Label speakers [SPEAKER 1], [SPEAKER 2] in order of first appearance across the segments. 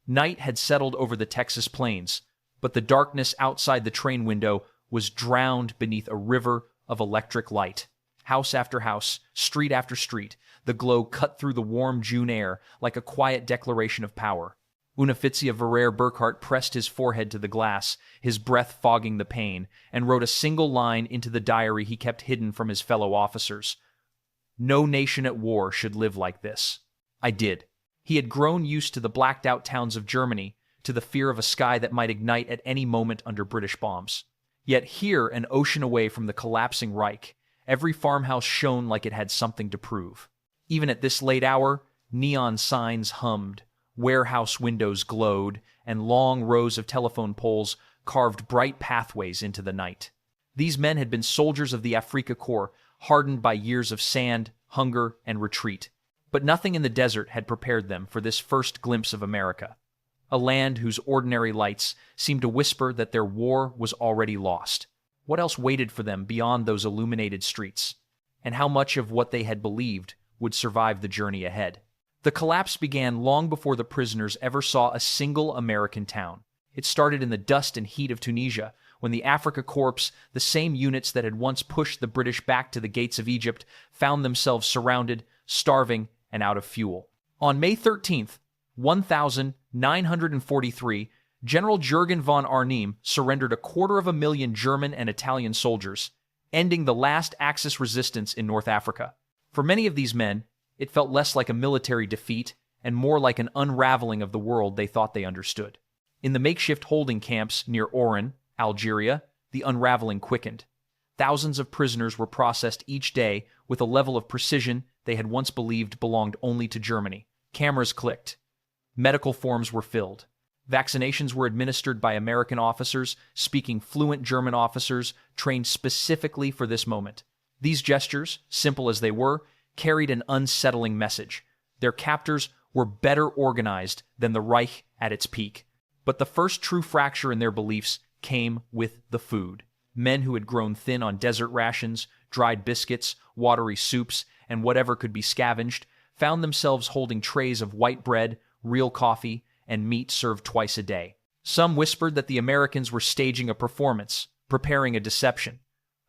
[SPEAKER 1] Night had settled over the Texas plains, but the darkness outside the train window was drowned beneath a river of electric light. House after house, street after street, the glow cut through the warm June air like a quiet declaration of power. Unoffizier Verrer Burkhardt pressed his forehead to the glass, his breath fogging the pain, and wrote a single line into the diary he kept hidden from his fellow officers. No nation at war should live like this. I did. He had grown used to the blacked-out towns of Germany, to the fear of a sky that might ignite at any moment under British bombs. Yet here, an ocean away from the collapsing Reich, every farmhouse shone like it had something to prove. Even at this late hour, neon signs hummed, warehouse windows glowed, and long rows of telephone poles carved bright pathways into the night. These men had been soldiers of the Afrika Korps, hardened by years of sand, hunger, and retreat. But nothing in the desert had prepared them for this first glimpse of America, a land whose ordinary lights seemed to whisper that their war was already lost. What else waited for them beyond those illuminated streets? And how much of what they had believed would survive the journey ahead? The collapse began long before the prisoners ever saw a single American town. It started in the dust and heat of Tunisia, when the Afrika Korps, the same units that had once pushed the British back to the gates of Egypt, found themselves surrounded, starving, and out of fuel. On May 13th, 1943, General Jürgen von Arnim surrendered 250,000 German and Italian soldiers, ending the last Axis resistance in North Africa. For many of these men, it felt less like a military defeat and more like an unraveling of the world they thought they understood. In the makeshift holding camps near Oran, Algeria, the unraveling quickened. Thousands of prisoners were processed each day with a level of precision they had once believed belonged only to Germany. Cameras clicked. Medical forms were filled. Vaccinations were administered by American officers, speaking fluent German officers trained specifically for this moment. These gestures, simple as they were, carried an unsettling message. Their captors were better organized than the Reich at its peak. But the first true fracture in their beliefs came with the food. Men who had grown thin on desert rations, dried biscuits, watery soups, and whatever could be scavenged, found themselves holding trays of white bread, real coffee, and meat served twice a day. Some whispered that the Americans were staging a performance, preparing a deception.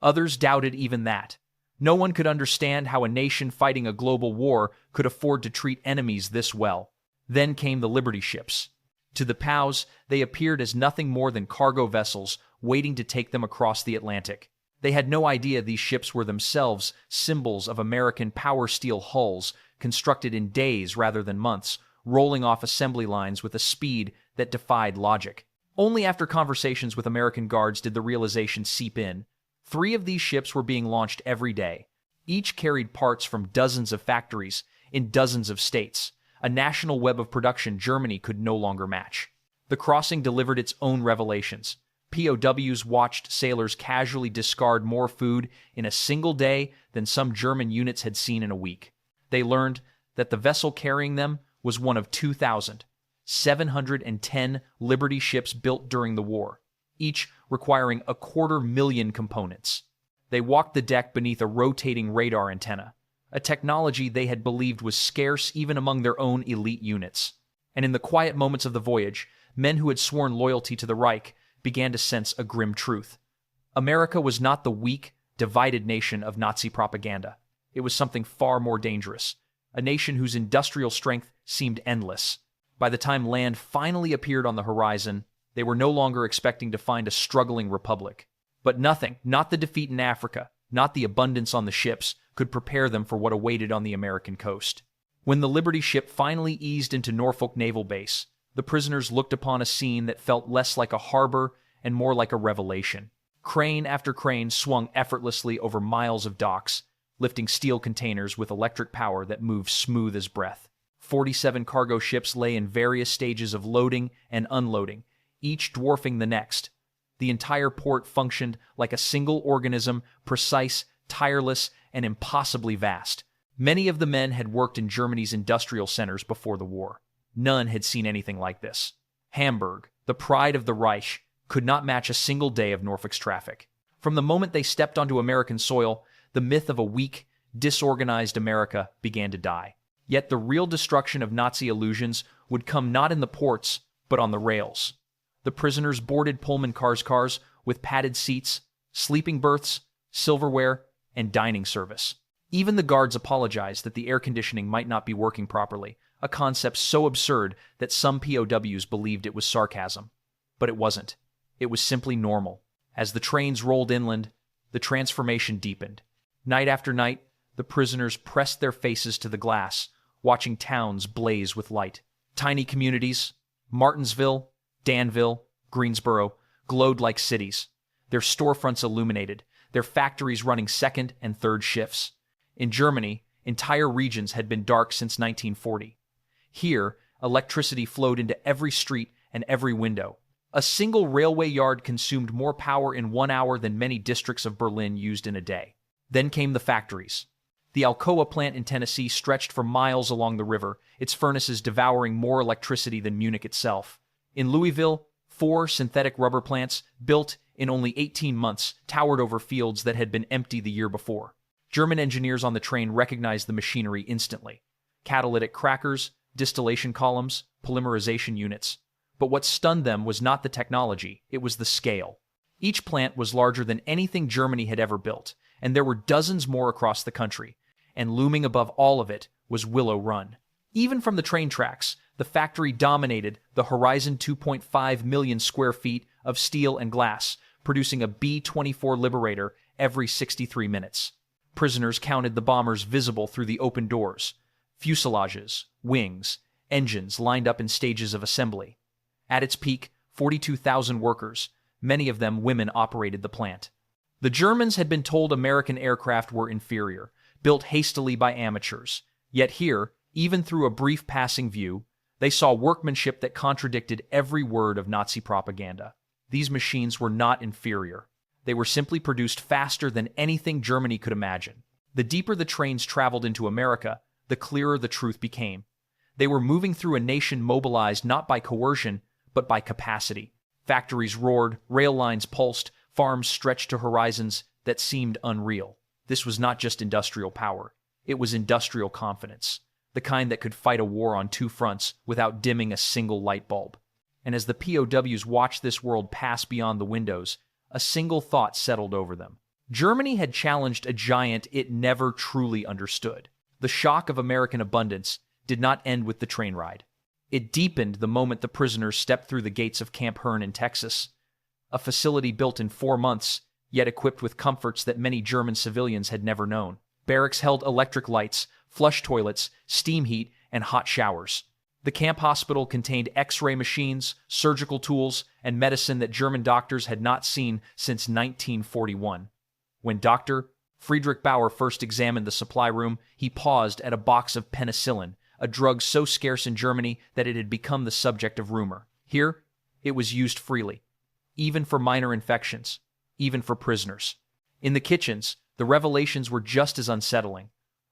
[SPEAKER 1] Others doubted even that. No one could understand how a nation fighting a global war could afford to treat enemies this well. Then came the Liberty ships. To the POWs, they appeared as nothing more than cargo vessels waiting to take them across the Atlantic. They had no idea these ships were themselves symbols of American power steel hulls constructed in days rather than months, rolling off assembly lines with a speed that defied logic. Only after conversations with American guards did the realization seep in. 3 of these ships were being launched every day. Each carried parts from dozens of factories in dozens of states, a national web of production Germany could no longer match. The crossing delivered its own revelations. POWs watched sailors casually discard more food in a single day than some German units had seen in a week. They learned that the vessel carrying them was one of 2,710 Liberty ships built during the war, each requiring 250,000 components. They walked the deck beneath a rotating radar antenna, a technology they had believed was scarce even among their own elite units. And in the quiet moments of the voyage, men who had sworn loyalty to the Reich began to sense a grim truth. America was not the weak, divided nation of Nazi propaganda. It was something far more dangerous, a nation whose industrial strength seemed endless. By the time land finally appeared on the horizon, they were no longer expecting to find a struggling republic. But nothing, not the defeat in Africa, not the abundance on the ships, could prepare them for what awaited on the American coast. When the Liberty ship finally eased into Norfolk Naval Base, the prisoners looked upon a scene that felt less like a harbor and more like a revelation. Crane after crane swung effortlessly over miles of docks, lifting steel containers with electric power that moved smooth as breath. 47 cargo ships lay in various stages of loading and unloading, each dwarfing the next. The entire port functioned like a single organism, precise, tireless, and impossibly vast. Many of the men had worked in Germany's industrial centers before the war. None had seen anything like this. Hamburg, the pride of the Reich, could not match a single day of Norfolk's traffic. From the moment they stepped onto American soil, the myth of a weak, disorganized America began to die. Yet the real destruction of Nazi illusions would come not in the ports, but on the rails. The prisoners boarded Pullman cars with padded seats, sleeping berths, silverware, and dining service. Even the guards apologized that the air conditioning might not be working properly, a concept so absurd that some POWs believed it was sarcasm. But it wasn't. It was simply normal. As the trains rolled inland, the transformation deepened. Night after night, the prisoners pressed their faces to the glass, watching towns blaze with light. Tiny communities, Martinsville, Danville, Greensboro, glowed like cities, their storefronts illuminated, their factories running second and third shifts. In Germany, entire regions had been dark since 1940. Here, electricity flowed into every street and every window. A single railway yard consumed more power in 1 hour than many districts of Berlin used in a day. Then came the factories. The Alcoa plant in Tennessee stretched for miles along the river, its furnaces devouring more electricity than Munich itself. In Louisville, 4 synthetic rubber plants, built in only 18 months, towered over fields that had been empty the year before. German engineers on the train recognized the machinery instantly. Catalytic crackers, distillation columns, polymerization units. But what stunned them was not the technology, it was the scale. Each plant was larger than anything Germany had ever built, and there were dozens more across the country. And looming above all of it was Willow Run. Even from the train tracks, the factory dominated the horizon. 2.5 million square feet of steel and glass, producing a B-24 Liberator every 63 minutes. Prisoners counted the bombers visible through the open doors. Fuselages, wings, engines lined up in stages of assembly. At its peak, 42,000 workers, many of them women, operated the plant. The Germans had been told American aircraft were inferior, built hastily by amateurs. Yet here, even through a brief passing view, they saw workmanship that contradicted every word of Nazi propaganda. These machines were not inferior. They were simply produced faster than anything Germany could imagine. The deeper the trains traveled into America, the clearer the truth became. They were moving through a nation mobilized not by coercion, but by capacity. Factories roared, rail lines pulsed, farms stretched to horizons that seemed unreal. This was not just industrial power. It was industrial confidence, the kind that could fight a war on 2 fronts without dimming a single light bulb. And as the POWs watched this world pass beyond the windows, a single thought settled over them. Germany had challenged a giant it never truly understood. The shock of American abundance did not end with the train ride. It deepened the moment the prisoners stepped through the gates of Camp Hearn in Texas, a facility built in 4 months, yet equipped with comforts that many German civilians had never known. Barracks held electric lights, flush toilets, steam heat, and hot showers. The camp hospital contained X-ray machines, surgical tools, and medicine that German doctors had not seen since 1941. When Dr. Friedrich Bauer first examined the supply room, he paused at a box of penicillin, a drug so scarce in Germany that it had become the subject of rumor. Here, it was used freely, even for minor infections, even for prisoners. In the kitchens, the revelations were just as unsettling.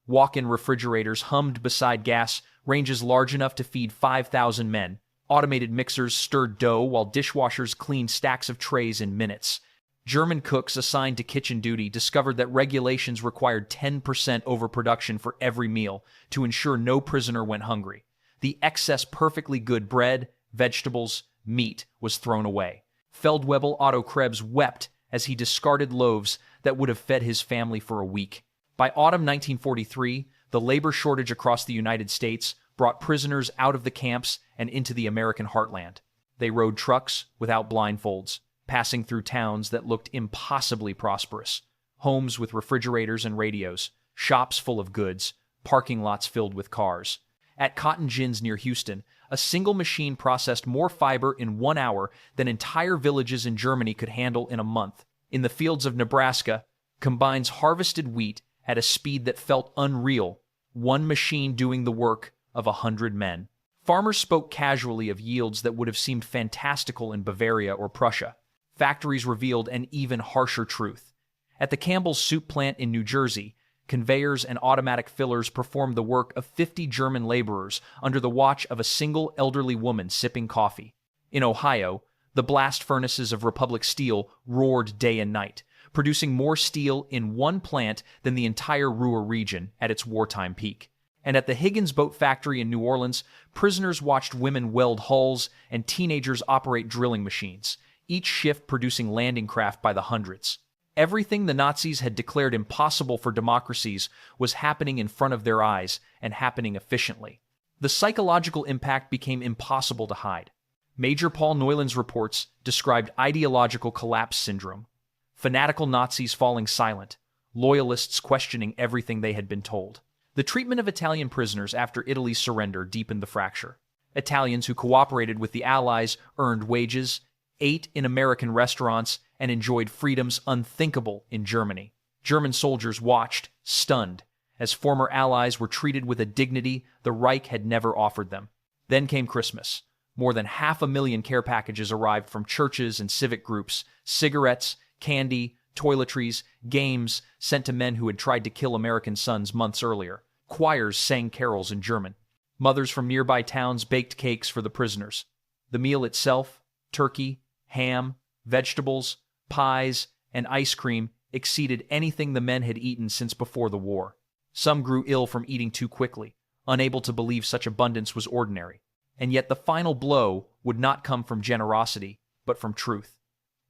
[SPEAKER 1] Walk-in refrigerators hummed beside gas ranges large enough to feed 5,000 men. Automated mixers stirred dough while dishwashers cleaned stacks of trays in minutes. German cooks assigned to kitchen duty discovered that regulations required 10% overproduction for every meal to ensure no prisoner went hungry. The excess perfectly good bread, vegetables, meat was thrown away. Feldwebel Otto Krebs wept as he discarded loaves that would have fed his family for a week. By autumn 1943, the labor shortage across the United States brought prisoners out of the camps and into the American heartland. They rode trucks without blindfolds, passing through towns that looked impossibly prosperous. Homes with refrigerators and radios, shops full of goods, parking lots filled with cars. At cotton gins near Houston, a single machine processed more fiber in 1 hour than entire villages in Germany could handle in a month. In the fields of Nebraska, combines harvested wheat at a speed that felt unreal, one machine doing the work of 100 men. Farmers spoke casually of yields that would have seemed fantastical in Bavaria or Prussia. Factories revealed an even harsher truth. At the Campbell's soup plant in New Jersey, conveyors and automatic fillers performed the work of 50 German laborers under the watch of a single elderly woman sipping coffee. In Ohio, the blast furnaces of Republic Steel roared day and night, producing more steel in one plant than the entire Ruhr region at its wartime peak. And at the Higgins Boat Factory in New Orleans, prisoners watched women weld hulls and teenagers operate drilling machines, each shift producing landing craft by the hundreds. Everything the Nazis had declared impossible for democracies was happening in front of their eyes and happening efficiently. The psychological impact became impossible to hide. Major Paul Neuland's reports described ideological collapse syndrome, fanatical Nazis falling silent, loyalists questioning everything they had been told. The treatment of Italian prisoners after Italy's surrender deepened the fracture. Italians who cooperated with the Allies earned wages, ate in American restaurants, and enjoyed freedoms unthinkable in Germany. German soldiers watched, stunned, as former allies were treated with a dignity the Reich had never offered them. Then came Christmas. More than 500,000 care packages arrived from churches and civic groups, cigarettes, candy, toiletries, games sent to men who had tried to kill American sons months earlier. Choirs sang carols in German. Mothers from nearby towns baked cakes for the prisoners. The meal itself, turkey, ham, vegetables, pies, and ice cream exceeded anything the men had eaten since before the war. Some grew ill from eating too quickly, unable to believe such abundance was ordinary. And yet the final blow would not come from generosity, but from truth.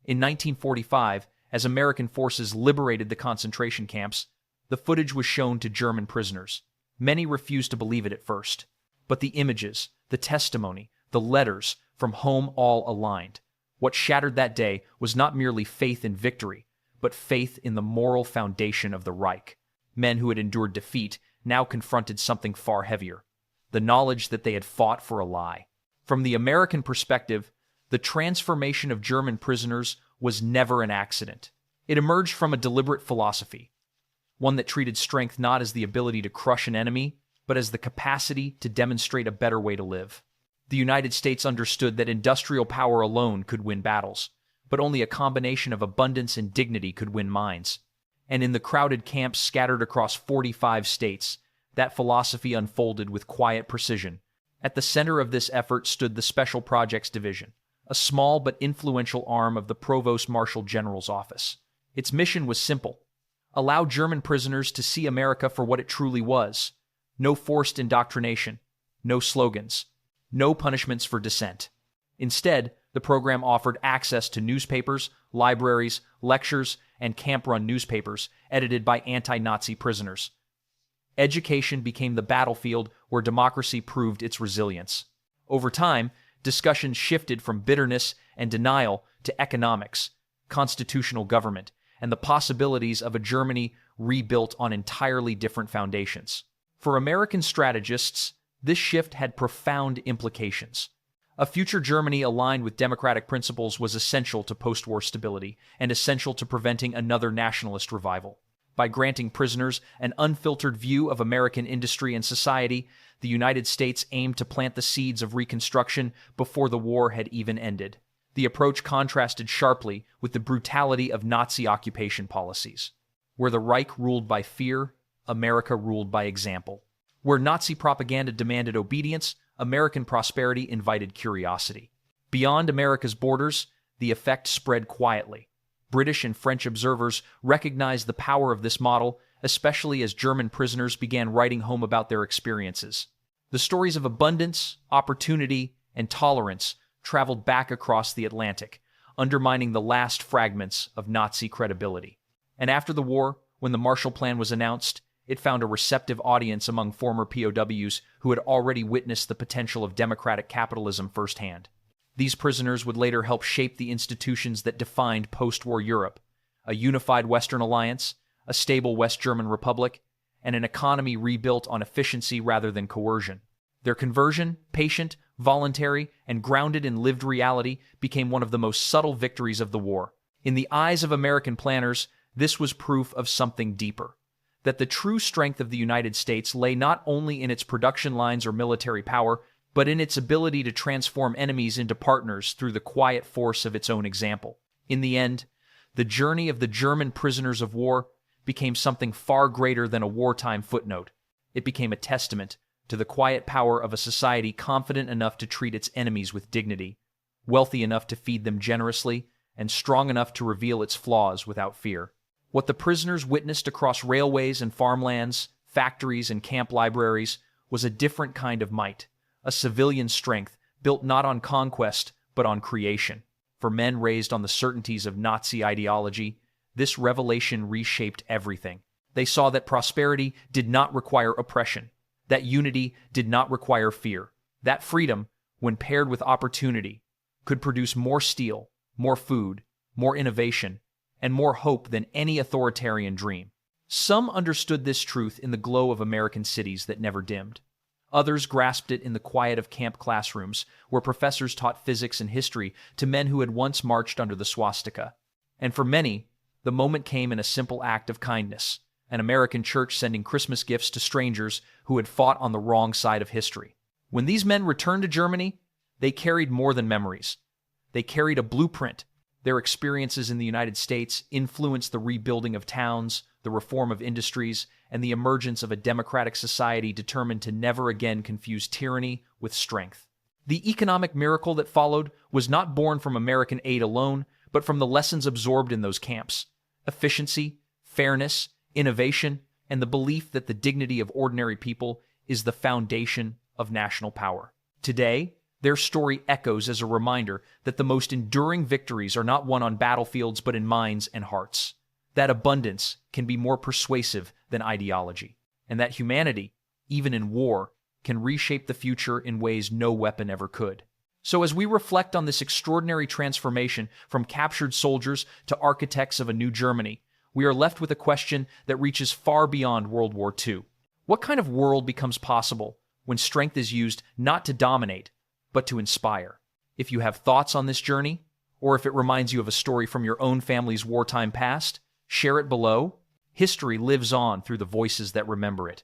[SPEAKER 1] In 1945, as American forces liberated the concentration camps, the footage was shown to German prisoners. Many refused to believe it at first, but the images, the testimony, the letters from home all aligned. What shattered that day was not merely faith in victory, but faith in the moral foundation of the Reich. Men who had endured defeat now confronted something far heavier: the knowledge that they had fought for a lie. From the American perspective, the transformation of German prisoners was never an accident. It emerged from a deliberate philosophy, one that treated strength not as the ability to crush an enemy, but as the capacity to demonstrate a better way to live. The United States understood that industrial power alone could win battles, but only a combination of abundance and dignity could win minds. And in the crowded camps scattered across 45 states, that philosophy unfolded with quiet precision. At the center of this effort stood the Special Projects Division, a small but influential arm of the Provost Marshal General's office. Its mission was simple: allow German prisoners to see America for what it truly was. No forced indoctrination, no slogans, no punishments for dissent. Instead, the program offered access to newspapers, libraries, lectures, and camp-run newspapers edited by anti-Nazi prisoners. Education became the battlefield where democracy proved its resilience. Over time, discussions shifted from bitterness and denial to economics, constitutional government, and the possibilities of a Germany rebuilt on entirely different foundations. For American strategists, this shift had profound implications. A future Germany aligned with democratic principles was essential to post-war stability and essential to preventing another nationalist revival. By granting prisoners an unfiltered view of American industry and society, the United States aimed to plant the seeds of reconstruction before the war had even ended. The approach contrasted sharply with the brutality of Nazi occupation policies. Where the Reich ruled by fear, America ruled by example. Where Nazi propaganda demanded obedience, American prosperity invited curiosity. Beyond America's borders, the effect spread quietly. British and French observers recognized the power of this model, especially as German prisoners began writing home about their experiences. The stories of abundance, opportunity, and tolerance traveled back across the Atlantic, undermining the last fragments of Nazi credibility. And after the war, when the Marshall Plan was announced, it found a receptive audience among former POWs who had already witnessed the potential of democratic capitalism firsthand. These prisoners would later help shape the institutions that defined post-war Europe: a unified Western alliance, a stable West German Republic, and an economy rebuilt on efficiency rather than coercion. Their conversion, patient, voluntary, and grounded in lived reality, became one of the most subtle victories of the war. In the eyes of American planners, this was proof of something deeper: that the true strength of the United States lay not only in its production lines or military power, but in its ability to transform enemies into partners through the quiet force of its own example. In the end, the journey of the German prisoners of war became something far greater than a wartime footnote. It became a testament to the quiet power of a society confident enough to treat its enemies with dignity, wealthy enough to feed them generously, and strong enough to reveal its flaws without fear. What the prisoners witnessed across railways and farmlands, factories and camp libraries, was a different kind of might, a civilian strength built not on conquest, but on creation. For men raised on the certainties of Nazi ideology, this revelation reshaped everything. They saw that prosperity did not require oppression, that unity did not require fear, that freedom, when paired with opportunity, could produce more steel, more food, more innovation, and more hope than any authoritarian dream. Some understood this truth in the glow of American cities that never dimmed. Others grasped it in the quiet of camp classrooms, where professors taught physics and history to men who had once marched under the swastika. And for many, the moment came in a simple act of kindness, an American church sending Christmas gifts to strangers who had fought on the wrong side of history. When these men returned to Germany, they carried more than memories. They carried a blueprint. Their experiences in the United States influenced the rebuilding of towns, the reform of industries, and the emergence of a democratic society determined to never again confuse tyranny with strength. The economic miracle that followed was not born from American aid alone, but from the lessons absorbed in those camps: efficiency, fairness, innovation, and the belief that the dignity of ordinary people is the foundation of national power. Today, their story echoes as a reminder that the most enduring victories are not won on battlefields but in minds and hearts, that abundance can be more persuasive than ideology, and that humanity, even in war, can reshape the future in ways no weapon ever could. So as we reflect on this extraordinary transformation from captured soldiers to architects of a new Germany, we are left with a question that reaches far beyond World War II. What kind of world becomes possible when strength is used not to dominate, but to inspire? If you have thoughts on this journey, or if it reminds you of a story from your own family's wartime past, share it below. History lives on through the voices that remember it.